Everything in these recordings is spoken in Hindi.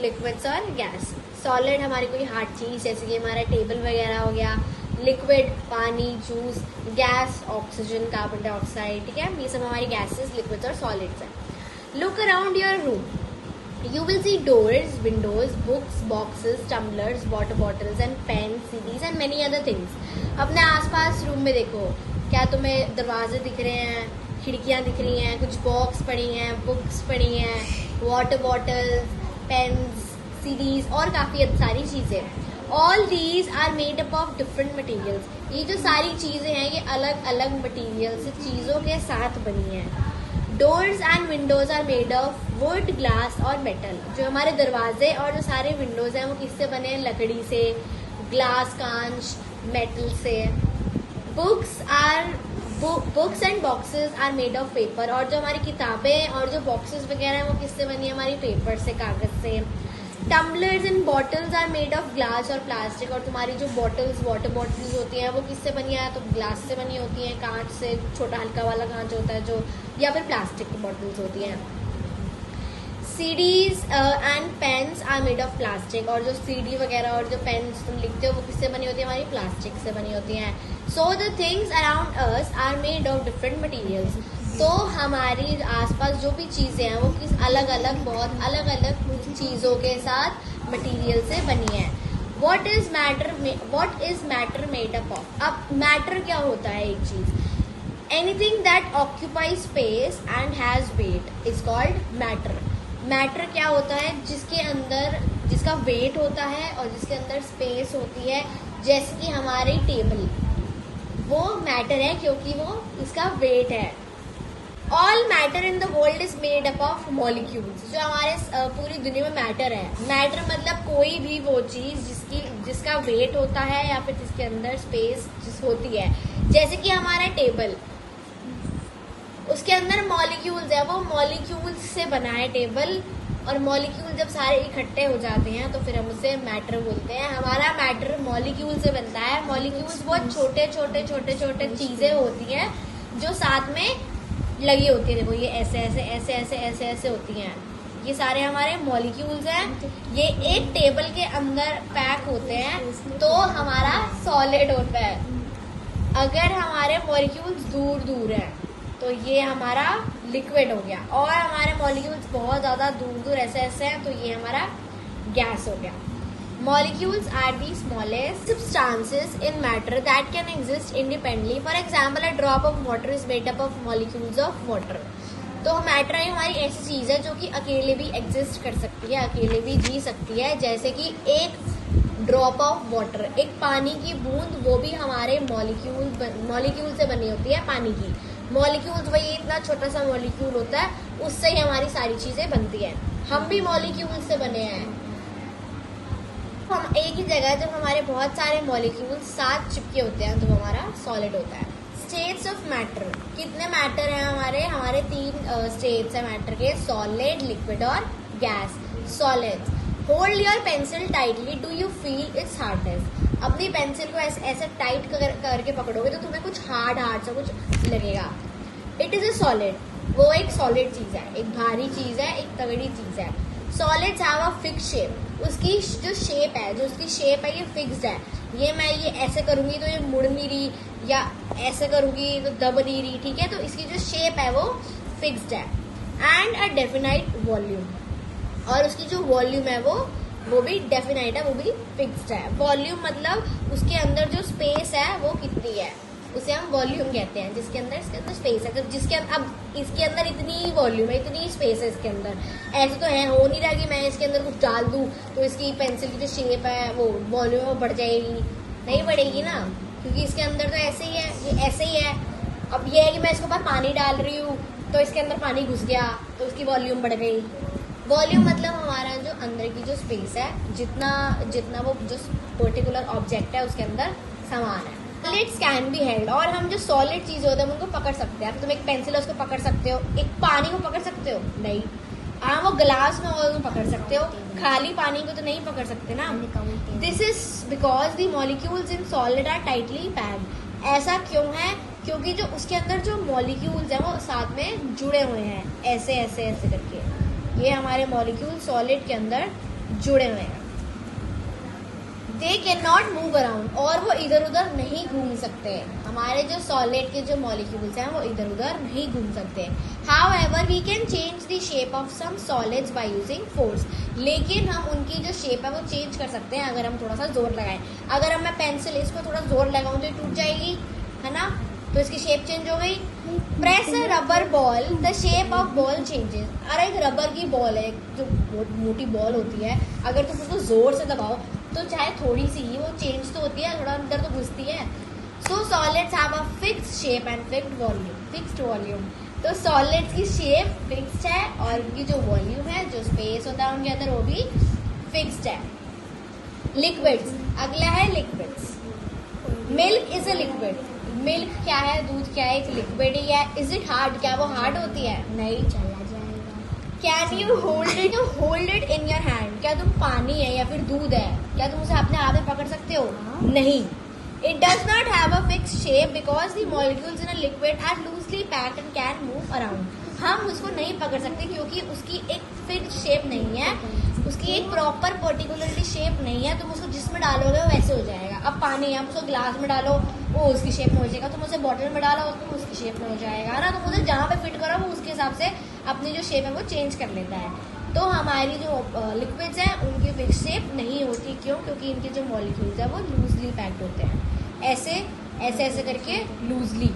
लिक्विड्स और गैस। सॉलिड हमारी कोई हार्ड चीज जैसे कि हमारा टेबल वगैरह हो गया, लिक्विड पानी, juice, gas oxygen, carbon dioxide, ठीक है, ये सब हमारी गैसेस, लिक्विड्स और सॉलिड्स हैं। Look around your room, you will see doors, windows, books, boxes, tumblers, water bottles and pens, CDs and many other things। अपने आसपास रूम में देखो, क्या तुम्हें दरवाजे दिख रहे हैं, खिड़कियां दिख रही हैं, कुछ बॉक्स पड़ी हैं, बुक्स पड़ी हैं, वाटर बॉटल्स, पेन्स, CDs और काफ़ी सारी चीज़ें। All these are made up of different materials. ये जो सारी चीज़ें हैं ये अलग अलग मटीरियल से, चीज़ों के साथ बनी हैं। Doors and windows are made of wood, glass और मेटल। जो हमारे दरवाजे और जो सारे विंडोज हैं वो किससे बने हैं? लकड़ी से, ग्लास, कांच, मेटल से। Books and boxes are made of paper. और जो हमारी किताबें और जो बॉक्सेस वगैरह हैं वो किससे बनी है? हमारी पेपर से, कागज से। Tumblers and bottles are made of glass और प्लास्टिक। और तुम्हारी जो बॉटल्स, वाटर बॉटल्स होती हैं वो किससे बनी है? तो ग्लास से बनी होती हैं, कांच से, छोटा हल्का वाला कांच होता है जो, या फिर प्लास्टिक की बॉटल्स होती हैं। CDs and pens are made of plastic. और जो CD वगैरह और जो पेन्स तुम लिखते हो वो किससे बनी होती है? हमारी प्लास्टिक से बनी होती हैं। So the things around us are made of different materials. तो हमारी आसपास जो भी चीज़ें हैं वो किस अलग अलग, बहुत अलग अलग चीज़ों के साथ मटीरियल से बनी है। What is matter made up of? अब मैटर क्या होता है? एक चीज़, anything that occupy space and has weight is called matter. Matter क्या होता है? जिसके अंदर, जिसका वेट होता है और जिसके अंदर स्पेस होती है। जैसे कि हमारी टेबल, वो मैटर है क्योंकि वो इसका वेट है। All matter in the world is made up of molecules. जो हमारे पूरी दुनिया में मैटर है, मैटर मतलब कोई भी वो चीज जिसका वेट होता है या फिर जिसके अंदर स्पेस होती है। जैसे कि हमारा टेबल, उसके अंदर मॉलिक्यूल्स है, वो मॉलिक्यूल्स से बना है टेबल। और मॉलिक्यूल जब सारे इकट्ठे हो जाते हैं तो फिर हम उसे मैटर बोलते हैं। हमारा मैटर मॉलिक्यूल से बनता है। मॉलिक्यूल्स बहुत छोटे छोटे छोटे छोटे चीजें होती हैं जो साथ में लगी होती है। देखो ये ऐसे ऐसे ऐसे ऐसे ऐसे ऐसे होती हैं, ये सारे हमारे मॉलिक्यूल्स हैं। ये एक टेबल के अंदर पैक होते हैं तो हमारा सॉलिड होता है। अगर हमारे मॉलिक्यूल्स दूर दूर हैं तो ये हमारा लिक्विड हो गया। और हमारे मॉलिक्यूल्स बहुत ज़्यादा दूर दूर ऐसे ऐसे हैं तो ये हमारा गैस हो गया। Molecules are the smallest substances in matter that can exist independently. For example, a drop of water is made up of molecules of water. तो मैटर है हमारी ऐसी चीज़ है जो कि अकेले भी एग्जिस्ट कर सकती है, अकेले भी जी सकती है। जैसे कि एक ड्रॉप ऑफ वाटर, एक पानी की बूंद, वो भी हमारे मॉलिक्यूल से बनी होती है। पानी की मॉलिक्यूल्स, वही इतना छोटा सा मॉलिक्यूल होता है, उससे ही हमारी सारी चीज़ें बनती हैं। हम भी मॉलिक्यूल से बने हैं। हम एक ही जगह जब हमारे बहुत सारे मॉलिक्यूल्स साथ चिपके होते हैं तो हमारा सॉलिड होता है। स्टेट्स ऑफ मैटर, कितने मैटर हैं हमारे 3 स्टेट्स हैं मैटर के, सॉलिड, लिक्विड और gas. Solids, hold your pencil tightly, do you feel it's hardness? अपनी पेंसिल को ऐसे टाइट करके पकड़ोगे तो तुम्हें कुछ हार्ड सा कुछ लगेगा। इट इज ए सॉलिड, वो एक सॉलिड चीज है, एक भारी चीज है, एक तगड़ी चीज है। Solids have a fix shape, उसकी जो शेप है, जो उसकी शेप है ये फिक्स्ड है। मैं ये ऐसे करूंगी तो ये मुड़ नहीं रही, या ऐसे करूंगी तो दब नहीं रही, ठीक है। तो इसकी जो शेप है वो फिक्स्ड है। एंड अ डेफिनाइट वॉल्यूम, और उसकी जो वॉल्यूम है वो भी डेफिनाइट है, वो भी फिक्स्ड है। वॉल्यूम मतलब उसके अंदर जो स्पेस है वो कितनी है, उसे हम वॉल्यूम कहते हैं। इसके अंदर स्पेस है, अब इसके अंदर इतनी वॉल्यूम है, इतनी स्पेस है इसके अंदर। ऐसे तो है, हो नहीं रहा कि मैं इसके अंदर कुछ डाल दूं तो इसकी पेंसिल की जो शेप है वो वॉल्यूम में बढ़ जाएगी, नहीं बढ़ेगी ना, क्योंकि इसके अंदर तो ऐसे ही है, ये ऐसे ही है। अब ये है कि मैं इसके ऊपर पानी डाल रही हूँ तो इसके अंदर पानी घुस गया तो उसकी वॉल्यूम बढ़ गई। वॉल्यूम मतलब हमारा जो अंदर की जो स्पेस है, जितना वो जो पर्टिकुलर ऑब्जेक्ट है उसके अंदर सामान है। सॉलिड्स कैन बी हेल्ड, और हम जो सॉलिड चीज होते हैं उनको पकड़ सकते हैं। तुम एक पेंसिल है उसको पकड़ सकते हो, एक पानी को पकड़ सकते हो नहीं, हाँ वो ग्लास में हो पकड़ सकते हो, खाली पानी को तो नहीं पकड़ सकते ना। This is because the molecules in solid are tightly packed. ऐसा क्यों है? क्योंकि जो उसके अंदर जो मॉलिक्यूल्स हैं वो साथ में जुड़े हुए हैं, ऐसे ऐसे ऐसे करके। ये हमारे मॉलिक्यूल सॉलिड के अंदर जुड़े हुए हैं। They can not move around, और वो इधर उधर नहीं घूम सकते। हमारे जो सॉलिड के जो मॉलिक्यूल्स हैं वो इधर उधर नहीं घूम सकते। However we can change the shape of some solids by using force, लेकिन हम उनकी जो शेप है वो चेंज कर सकते हैं अगर हम थोड़ा सा जोर लगाएं। अगर हम मैं पेंसिल इसको थोड़ा जोर लगाऊं तो ये टूट जाएगी, है ना, तो इसकी शेप चेंज हो गई। Press a rubber ball, the shape of ball changes. अरे एक रबर की बॉल है, जो मोटी बॉल होती है, अगर तुम उसको जोर से दबाओ तो चाहे थोड़ी सी ही वो चेंज तो होती है, थोड़ा अंदर तो घुसती है। So solids have a fixed shape and fixed volume. तो सॉलिड्स की शेप फिक्स्ड है और उनकी जो वॉल्यूम है, जो स्पेस होता है उनके अंदर, वो भी फिक्स्ड है। लिक्विड्स, अगला है liquids. Milk is a liquid. Milk क्या है, दूध क्या है, एक लिक्विड ही है। इज इट हार्ड, क्या वो हार्ड होती है? नहीं। चला जाएगा। Can you hold it in your hand, क्या तुम पानी है या फिर दूध है, क्या तुम उसे अपने हाथ में पकड़ सकते हो? नहीं। It does not have a fixed shape because the molecules in a liquid are loosely packed and can move around. हम उसको नहीं पकड़ सकते क्योंकि उसकी एक फिक्स्ड शेप नहीं है, उसकी एक प्रॉपर पर्टिकुलरली शेप नहीं है। तुम उसको जिसमें डालोगे वो वैसे हो जाएगा। अब पानी है, हम उसको ग्लास में डालो वो उसकी शेप में हो जाएगा, तुम उसे बॉटल में डालो तो उसकी शेप में हो जाएगा, है ना। तुम उसे जहाँ पे फिट करो वो उसके हिसाब से अपनी जो शेप है वो चेंज कर लेता है। तो हमारी जो लिक्विड्स हैं उनकी फिक्स शेप नहीं होती। क्यों? क्योंकि इनके जो मॉलिक्यूल्स हैं वो लूजली पैक्ड होते हैं, ऐसे ऐसे ऐसे करके लूजली,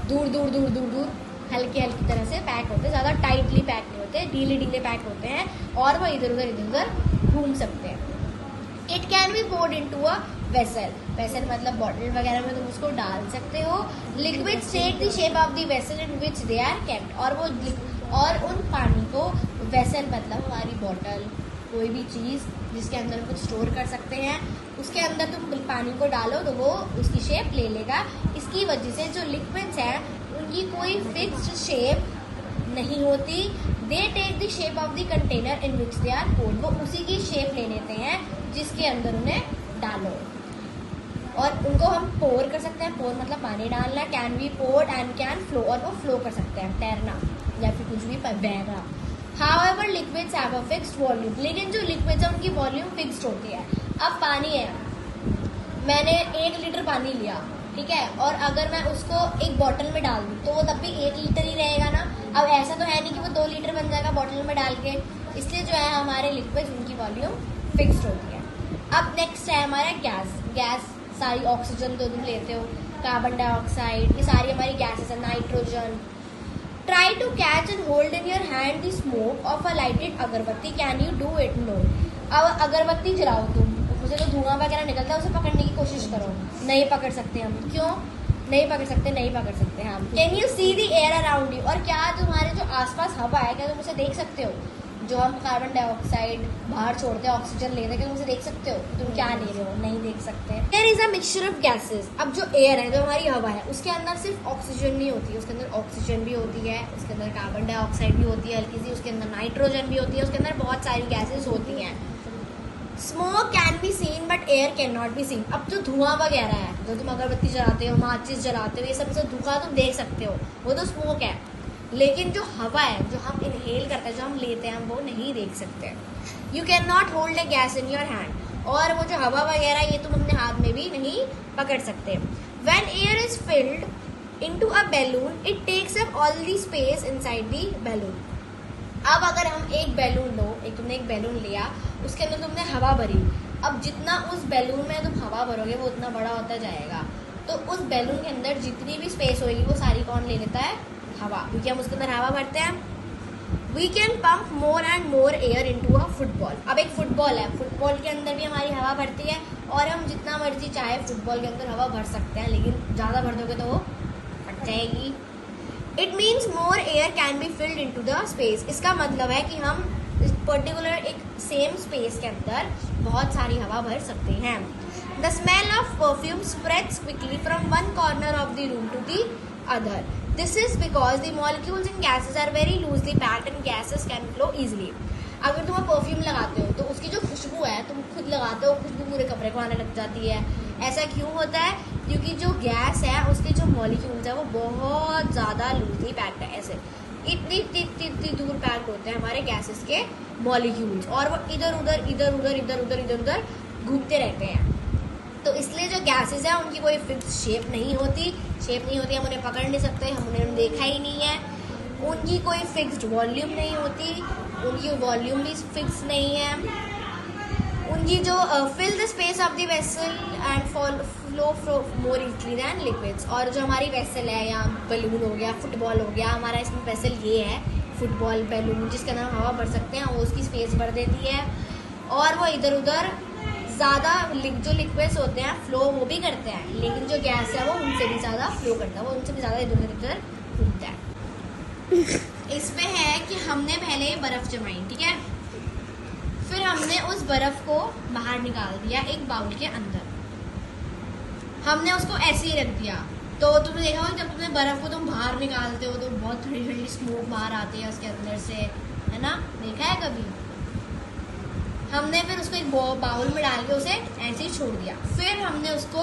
दूर दूर दूर दूर दूर, हल्की हल्की तरह से पैक होते हैं, ज़्यादा टाइटली पैक नहीं होते, ढीले ढीले पैक होते हैं और वो इधर उधर घूम सकते हैं। It can be poured into a vessel. Vessel मतलब बॉटल वगैरह में तुम उसको डाल सकते हो। Liquid take the shape of the vessel in which they are kept, और उन पानी को, वेसल मतलब हमारी बॉटल, कोई भी चीज़ जिसके अंदर कुछ स्टोर कर सकते हैं, उसके अंदर तुम पानी को डालो तो वो उसकी शेप ले लेगा। इसकी वजह से जो लिक्विड्स हैं उनकी कोई फिक्स्ड शेप नहीं होती। They take the shape of the container in which they are poured, वो उसी की शेप ले लेते हैं जिसके अंदर उन्हें डालो, और उनको हम पोर कर सकते हैं। पोर मतलब पानी डालना। Can be poured and can flow, और वो फ्लो कर सकते हैं, तैरना या फिर कुछ भी बहना। However liquids have a fixed volume, लेकिन जो लिक्विड्स है उनकी वॉल्यूम फिक्स्ड होती है। अब पानी है, मैंने 1 लीटर पानी लिया, ठीक है, और अगर मैं उसको एक बॉटल में डाल दूँ तो वो तब भी 1 लीटर ही रहेगा ना। अब ऐसा तो है नहीं कि वो 2 लीटर बन जाएगा बॉटल में डाल के, इसलिए जो है हमारे लिक्विड्स उनकी वॉल्यूम फिक्स्ड होती है। अब नेक्स्ट है हमारा गैस। सारी ऑक्सीजन तो तुम लेते हो, कार्बन डाइऑक्साइड, ये सारी हमारी गैसेस है, nitrogen. Try to catch and hold in your hand the smoke of a lighted agarbatti, can you do it? No. अब अगरबत्ती जलाओ तुम, उसे जो धुआं वगैरह निकलता है उसे पकड़ने की कोशिश करो, नहीं पकड़ सकते हम। क्यों नहीं पकड़ सकते हम। Can you see the air around you, और क्या तुम्हारे जो आसपास हवा है क्या तुम उसे देख सकते हो? जो हम कार्बन डाइऑक्साइड बाहर छोड़ते हैं, ऑक्सीजन लेते हैं, क्या तुम उसे देख सकते हो? तुम क्या ले रहे हो? नहीं देख सकते। There is a mixture of gases. अब जो एयर है, जो हमारी हवा है, उसके अंदर सिर्फ ऑक्सीजन नहीं होती है, उसके अंदर ऑक्सीजन भी होती है, उसके अंदर कार्बन डाइऑक्साइड भी होती है हल्की सी, उसके अंदर नाइट्रोजन भी होती है, उसके अंदर बहुत सारी गैसेस होती हैं। Smoke can be seen but air can not be seen. अब जो धुआं वगैरह है, जो तुम अगरबत्ती जलाते हो, माचिस जलाते हो, ये सब धुआं तुम देख सकते हो, वो तो स्मोक है। लेकिन जो हवा है, जो हम इनहेल करते हैं, जो हम लेते हैं, हम वो नहीं देख सकते। You can not hold a gas in your hand, और वो जो हवा वगैरह ये तुम अपने हाथ में भी नहीं पकड़ सकते। When air is filled into a balloon it takes up all the space inside the balloon. अब अगर हम एक बैलून लो, तुमने एक बैलून लिया, उसके अंदर तुमने हवा भरी, अब जितना उस बैलून में तुम हवा भरोगे वो उतना बड़ा होता जाएगा। तो उस बैलून के अंदर जितनी भी स्पेस होगी वो सारी कौन ले लेता है? हवा, क्योंकि हम उसके अंदर हवा भरते हैं। We can pump more and more air into a football. अब एक फुटबॉल है, फुटबॉल के अंदर भी हमारी हवा भरती है, और हम जितना मर्जी चाहे फुटबॉल के अंदर हवा भर सकते हैं, लेकिन ज़्यादा भर दोगे तो वो फट जाएगी। It means more air can be filled into the space. इसका मतलब है कि हम इस पर्टिकुलर एक सेम स्पेस के अंदर बहुत सारी हवा भर सकते हैं। The smell of perfume spreads quickly from one corner of the room to the other. This is because the molecules in gases are very loosely packed and gases can flow easily. अगर तुम परफ्यूम लगाते हो तो उसकी जो खुशबू है, तुम खुद लगाते हो, खुशबू पूरे कपड़े को आने लग जाती है। ऐसा क्यों होता है? क्योंकि जो गैस है उसके जो मॉलिक्यूल्स है वो बहुत ज़्यादा लूजली पैक्ड है। ऐसे इतनी इतनी इतनी इतनी दूर पैक्ड होते हैं हमारे गैसेस के मॉलिक्यूल्स, और वो इधर उधर इधर उधर इधर उधर इधर उधर घूमते रहते हैं। तो इसलिए जो गैसेस हैं उनकी कोई फिक्स शेप नहीं होती, हम उन्हें पकड़ नहीं सकते, हम उन्हें देखा ही नहीं है। उनकी कोई फिक्स्ड वॉल्यूम नहीं होती, उनकी वॉल्यूम भी फिक्स नहीं है। उनकी जो fill the space of the vessel and flow more easily than liquids. और जो हमारी वेसल है, या बलून हो गया, फुटबॉल हो गया, हमारा इसमें वेसल ये है फुटबॉल बैलून, जिसके अंदर हम हवा भर सकते हैं, वो उसकी स्पेस भर देती है, और वो इधर उधर ज़्यादा जो लिक्विड्स होते हैं फ्लो वो भी करते हैं, लेकिन जो गैस है वो उनसे भी ज़्यादा फ्लो करता है, वो उनसे भी ज़्यादा इधर उधर घूमता है। इसमें है कि हमने पहले बर्फ़ जमाई, ठीक है, फिर हमने उस बर्फ़ को बाहर निकाल दिया एक बाउल के अंदर, हमने उसको ऐसे ही रख दिया। तो तुमने देखा होगा जब तुमने बर्फ़ को तुम बाहर निकालते हो तो बहुत ठंडी ठंडी स्मोक बाहर आती है उसके अंदर से, है ना, देखा है कभी। हमने फिर उसको एक बाउल में डाल के उसे ऐसे ही छोड़ दिया, फिर हमने उसको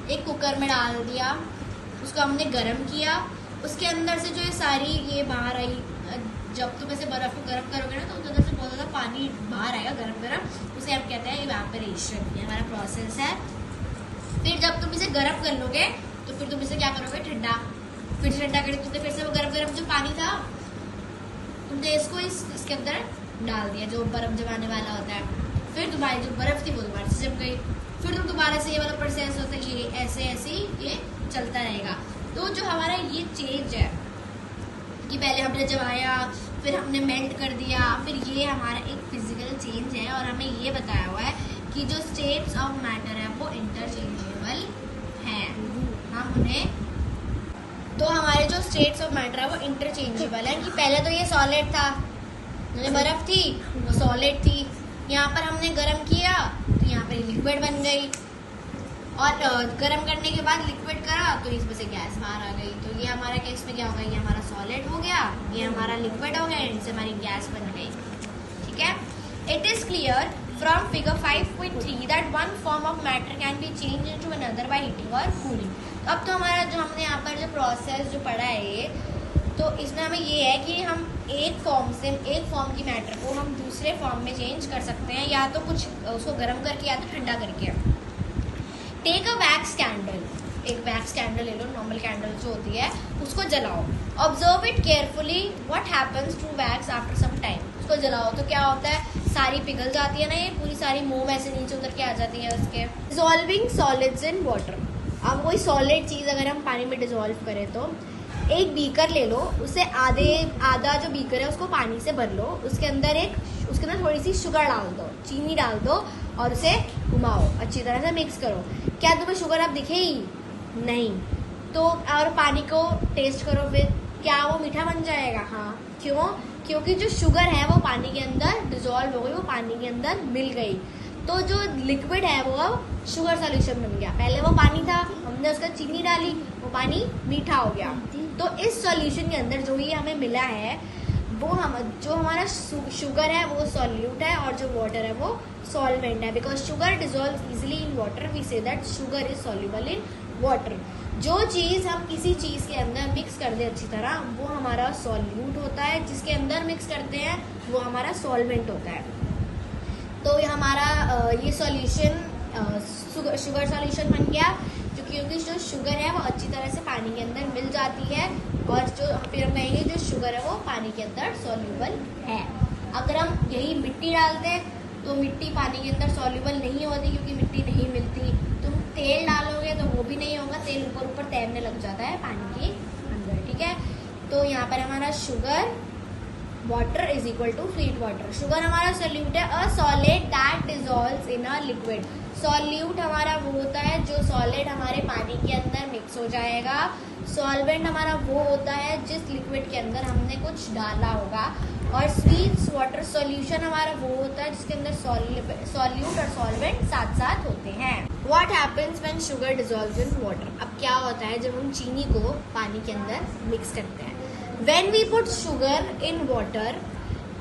एक कुकर में डाल दिया, उसको हमने गर्म किया, उसके अंदर से जो ये सारी ये बाहर आई, जब तुम ऐसे बर्फ़ को गर्म करोगे ना तो उसके अंदर से बहुत ज़्यादा पानी बाहर आएगा गरम गरम, उसे हम कहते हैं इवेपोरेशन, ये हमारा प्रोसेस है। फिर जब तुम इसे गर्म कर लोगे तो फिर तुम इसे क्या करोगे, ठंडा, फिर ठंडा करके तुमने फिर से वो गर्म गर्म जो पानी था तुमने इसको इसके अंदर डाल दिया जो बर्फ़ जमाने वाला होता है, फिर तुम्हारी जो बर्फ़ थी वो दोबारा से जम गई, फिर तुम दोबारा से ये वाला प्रोसेस होता है, ये ऐसे ऐसे ही ये चलता रहेगा। तो जो हमारा ये चेंज है कि पहले हमने जमाया, फिर हमने मेल्ट कर दिया, फिर ये हमारा एक फिजिकल चेंज है, और हमें ये बताया हुआ है कि जो स्टेट्स ऑफ मैटर है वो इंटरचेंजेबल हैं, हम उन्हें, तो हमारे जो स्टेट्स ऑफ मैटर है वो इंटरचेंजेबल है कि पहले तो ये सॉलिड था, जो बर्फ़ थी वो सॉलिड थी, यहाँ पर हमने गर्म किया तो यहाँ पर लिक्विड बन गई, और गर्म करने के बाद लिक्विड करा तो इसमें से गैस बाहर आ गई। तो ये हमारा केस में क्या होगा, ये हमारा सॉलिड हो गया, ये हमारा लिक्विड हो गया, इनसे हमारी गैस बन गई, ठीक है। It is clear from figure 5.3 that one form of matter can be change into another by heating और कूलिंग। अब तो हमारा जो हमने यहाँ पर जो प्रोसेस जो पढ़ा है ये, तो इसमें हमें ये है कि हम एक फॉर्म की मैटर को हम दूसरे फॉर्म में चेंज कर सकते हैं, या तो कुछ उसको गर्म करके या तो ठंडा करके। टेक अ वैक्स कैंडल, एक वैक्स कैंडल ले लो, नॉर्मल कैंडल जो होती है उसको जलाओ, observe it carefully what happens to wax after some time. उसको जलाओ तो क्या होता है, सारी पिघल जाती है ना, ये पूरी सारी मोम ऐसे नीचे उतर के आ जाती है उसके। डिजॉल्विंग सॉलिड्स इन वाटर, अब कोई सॉलिड चीज़ अगर हम पानी में डिजॉल्व करें तो एक बीकर ले लो, उसे आधा जो बीकर है उसको पानी से भर लो, उसके अंदर थोड़ी सी शुगर डाल दो, चीनी डाल दो, और उसे घुमाओ, अच्छी तरह से मिक्स करो। क्या तुम्हें शुगर अब दिखेगी? नहीं। तो और पानी को टेस्ट करो, फिर क्या वो मीठा बन जाएगा? हाँ। क्यों? क्योंकि जो शुगर है वो पानी के अंदर डिजॉल्व हो गई, वो पानी के अंदर मिल गई, तो जो लिक्विड है वो अब शुगर सॉल्यूशन बन गया। पहले वो पानी था, हमने उसका चीनी डाली, वो पानी मीठा हो गया। तो इस सॉल्यूशन के अंदर जो ये हमें मिला है वो जो हमारा शुगर है वो सॉल्यूट है, और जो वाटर है वो सॉल्वेंट है, because sugar dissolve easily in water, we say that sugar is soluble in water. जो चीज़ हम किसी चीज़ के अंदर मिक्स कर दें अच्छी तरह, वो हमारा सॉल्यूट होता है, जिसके अंदर मिक्स करते हैं वो हमारा सॉल्वेंट होता है। तो ये हमारा ये सॉल्यूशन शुगर सॉल्यूशन बन गया, क्योंकि जो शुगर है वो अच्छी तरह से पानी के अंदर मिल जाती है, और जो फिर हम कहेंगे जो शुगर है वो पानी के अंदर सॉल्युबल है। अगर हम यही मिट्टी डालते हैं तो मिट्टी पानी के अंदर सॉल्युबल नहीं होती, क्योंकि मिट्टी नहीं मिलती। तुम तेल डालोगे तो वो भी नहीं होगा, तेल ऊपर ऊपर तैरने लग जाता है पानी के अंदर, ठीक है। तो यहाँ पर हमारा sugar water is equal to sweet water. Sugar हमारा सॉल्यूट है, a solid that dissolves in a liquid. Solute हमारा वो होता है जो सॉलिड हमारे पानी के अंदर मिक्स हो जाएगा। सॉल्वेंट हमारा वो होता है जिस लिक्विड के अंदर हमने कुछ डाला होगा, और स्वीट वाटर सॉल्यूशन हमारा वो होता है जिसके अंदर सॉल्यूट और सॉल्वेंट साथ साथ होते हैं। What happens when sugar dissolves in water, अब क्या होता है जब हम चीनी को पानी के अंदर मिक्स करते हैं। When we put sugar in water,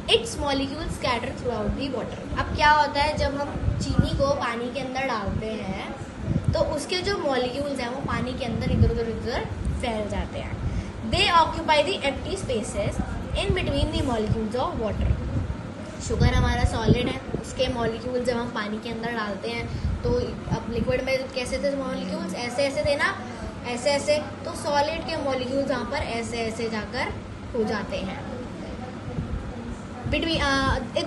its molecules scatter throughout the water. अब क्या होता है जब हम चीनी को पानी के अंदर डालते हैं तो उसके जो मॉलिक्यूल्स हैं वो पानी के अंदर इधर उधर फैल जाते हैं। They occupy the empty spaces in between the molecules of water. Sugar हमारा सॉलिड है, उसके मॉलिक्यूल जब हम पानी के अंदर डालते हैं तो अब लिक्विड में कैसे थे मॉलिक्यूल्स, ऐसे ऐसे थे ना, ऐसे ऐसे, तो सॉलिड के मॉलिक्यूल्स यहाँ पर ऐसे ऐसे जाकर हो जाते हैं।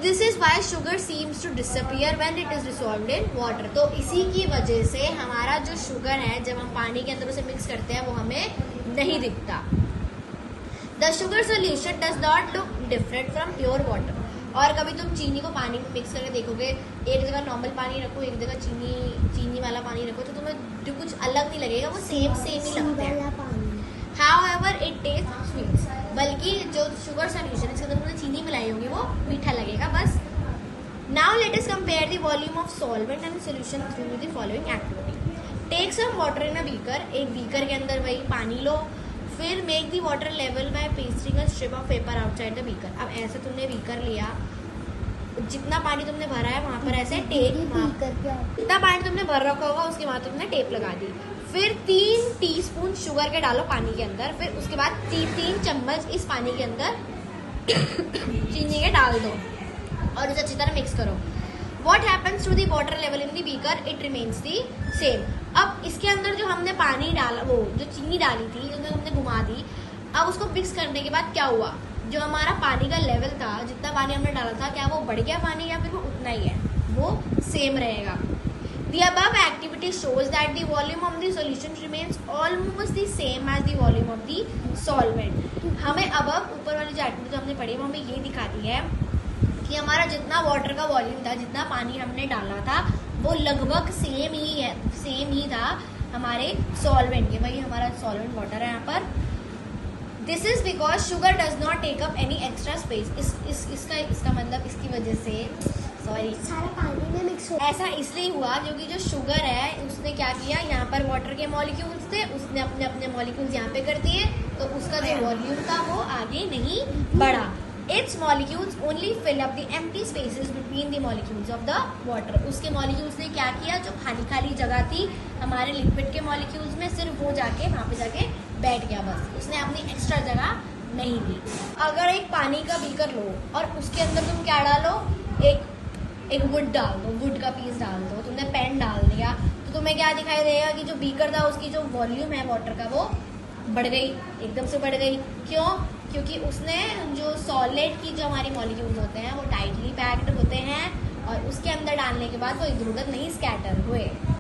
This is why sugar seems to disappear when it is dissolved in water. तो इसी की वजह से हमारा जो शुगर है जब हम पानी के अंदर उसे मिक्स करते हैं वो हमें नहीं दिखता। The sugar solution does not look different from pure water. और कभी तुम चीनी को पानी में मिक्स करके देखोगे, एक जगह नॉर्मल पानी रखो, एक जगह चीनी वाला पानी रखो, तो तुम्हें जो कुछ अलग नहीं लगेगा, वो सेम ही लगते हैं। However, it tastes sweet। बल्कि जो शुगर सोल्यूशन इसके अंदर तुमने चीनी मिलाई होगी वो मीठा लगेगा बस। Now let us compare the volume of solvent and solution through the following activity। Take some water in a beaker। एक बीकर के अंदर वही पानी लो, फिर make the water level by pasting a strip of paper outside the beaker. अब ऐसे तुमने बीकर लिया, जितना पानी तुमने भरा है वहां पर ऐसे टेप, जितना पानी तुमने भर रखा होगा उसके बाद तुमने टेप लगा दी। फिर 3 टीस्पून शुगर के डालो पानी के अंदर, फिर उसके बाद 3 चम्मच इस पानी के अंदर चीनी के डाल दो और उसे अच्छी तरह मिक्स करो। What happens to the water level in the beaker? It remains the same। अब इसके अंदर जो हमने पानी डाला, वो जो चीनी डाली थी, जो हमने घुमा दी, अब उसको मिक्स करने के बाद क्या हुआ, जो हमारा पानी का लेवल था, जितना पानी हमने डाला था, क्या वो बढ़ गया पानी या फिर वो उतना ही है, वो सेम रहेगा। The above activity shows that the volume of the solution remains almost the same as the volume of the solvent। हमें above ऊपर वाली जो एक्टिविटी जो हमने पढ़ी वो हमें ये दिखाती है कि हमारा जितना वाटर का वॉल्यूम था, जितना पानी हमने डाला था, वो लगभग सेम ही था हमारे सॉल्वेंट के। भाई हमारा सॉल्वेंट वाटर है यहाँ पर। This is because sugar does not take up any extra space. इसका मतलब इसकी वजह से सारा पानी में मिक्स हो। ऐसा इसलिए हुआ क्योंकि जो शुगर है उसने क्या किया, यहाँ पर वाटर के मॉलिक्यूल्स थे, उसने अपने अपने मॉलिक्यूल्स यहाँ पे कर दिए, तो उसका जो वॉल्यूम था वो आगे नहीं बढ़ा। Its molecules only fill up the empty spaces between the molecules of the water। उसके मॉलिक्यूल्स ने क्या किया, जो खाली खाली जगह थी हमारे लिक्विड के मॉलिक्यूल्स में, सिर्फ वो जाके वहाँ पे जाके बैठ गया बस, उसने अपनी एक्स्ट्रा जगह नहीं दी। अगर एक पानी का बीकर लो और उसके अंदर तुम क्या डालो, एक वुड डाल दो, वुड का पीस डाल दो, तुमने पेन डाल दिया, तो तुम्हें क्या दिखाई देगा कि जो बीकर था उसकी जो वॉल्यूम है वाटर का वो बढ़ गई, एकदम से बढ़ गई। क्यों? क्योंकि उसने जो सॉलिड की जो हमारी मॉलिक्यूल्स होते हैं वो टाइटली पैक्ड होते हैं और उसके अंदर डालने के बाद वो इधर उधर नहीं स्कैटर हुए।